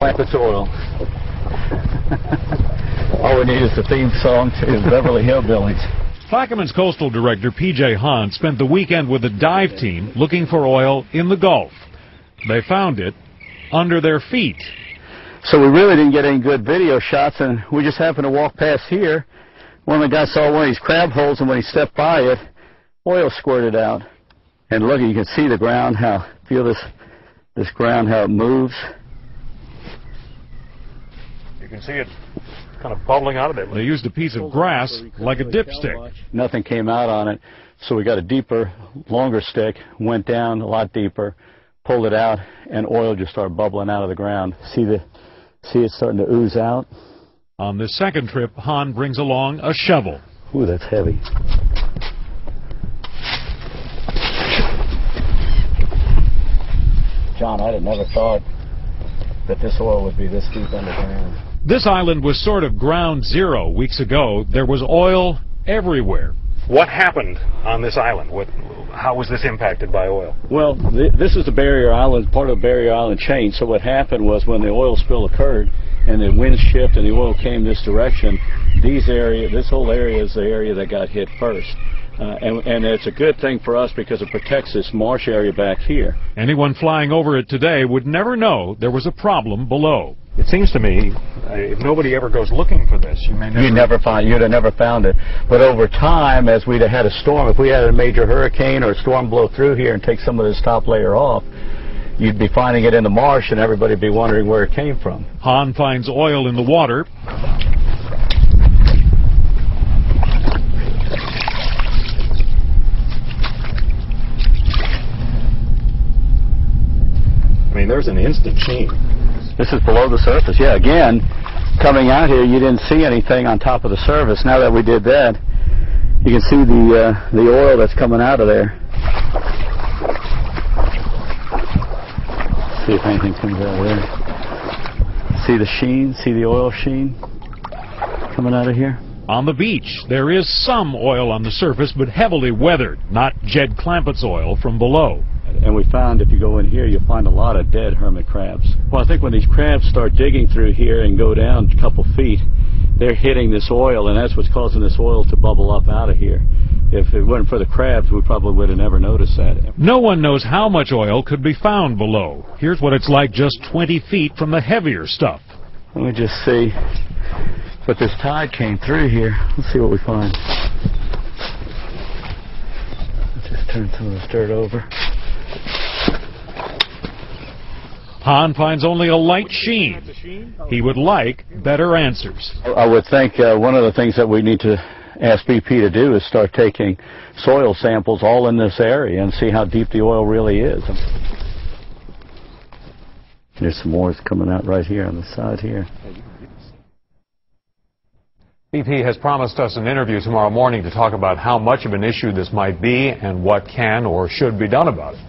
Clampets oil. All we need is the theme song to Beverly Hillbillies. Plaquemines Coastal Director P.J. Hahn spent the weekend with a dive team looking for oil in the Gulf. They found it under their feet. So we really didn't get any good video shots, and we just happened to walk past here. One of the guys saw one of these crab holes, and when he stepped by it, oil squirted out. And look, you can see the ground, feel this ground, how it moves. You can see it kind of bubbling out of there. They used a piece of grass like a dipstick. Nothing came out on it, so we got a deeper, longer stick, went down a lot deeper, pulled it out, and oil just started bubbling out of the ground. See it starting to ooze out? On this second trip, Hahn brings along a shovel. Ooh, that's heavy. John, I'd have never thought that this oil would be this deep underground. This island was sort of ground zero weeks ago. There was oil everywhere. What happened on this island? How was this impacted by oil? Well, this is the barrier island, part of the barrier island chain. So what happened was when the oil spill occurred and the wind shifted and the oil came this direction, this whole area is the area that got hit first. And it's a good thing for us because it protects this marsh area back here. Anyone flying over it today would never know there was a problem below. It seems to me, if nobody ever goes looking for this, you'd have never found it. But over time, as we'd have had a storm, if we had a major hurricane or a storm blow through here and take some of this top layer off, you'd be finding it in the marsh and everybody'd be wondering where it came from. Hahn finds oil in the water. I mean, there's an instant sheen. This is below the surface. Yeah, again, coming out here, you didn't see anything on top of the surface. Now that we did that, you can see the oil that's coming out of there. See if anything comes out of there. See the sheen? See the oil sheen coming out of here? On the beach, there is some oil on the surface, but heavily weathered, not Jed Clampett's oil from below. And we found, if you go in here, you'll find a lot of dead hermit crabs. Well, I think when these crabs start digging through here and go down a couple feet, they're hitting this oil, and that's what's causing this oil to bubble up out of here. If it weren't for the crabs, we probably would have never noticed that. No one knows how much oil could be found below. Here's what it's like just 20 feet from the heavier stuff. Let me just see. But this tide came through here. Let's see what we find. Let's just turn some of this dirt over. Hahn finds only a light sheen. He would like better answers. I would think one of the things that we need to ask BP to do is start taking soil samples all in this area and see how deep the oil really is. There's some more coming out right here on the side here. BP has promised us an interview tomorrow morning to talk about how much of an issue this might be and what can or should be done about it.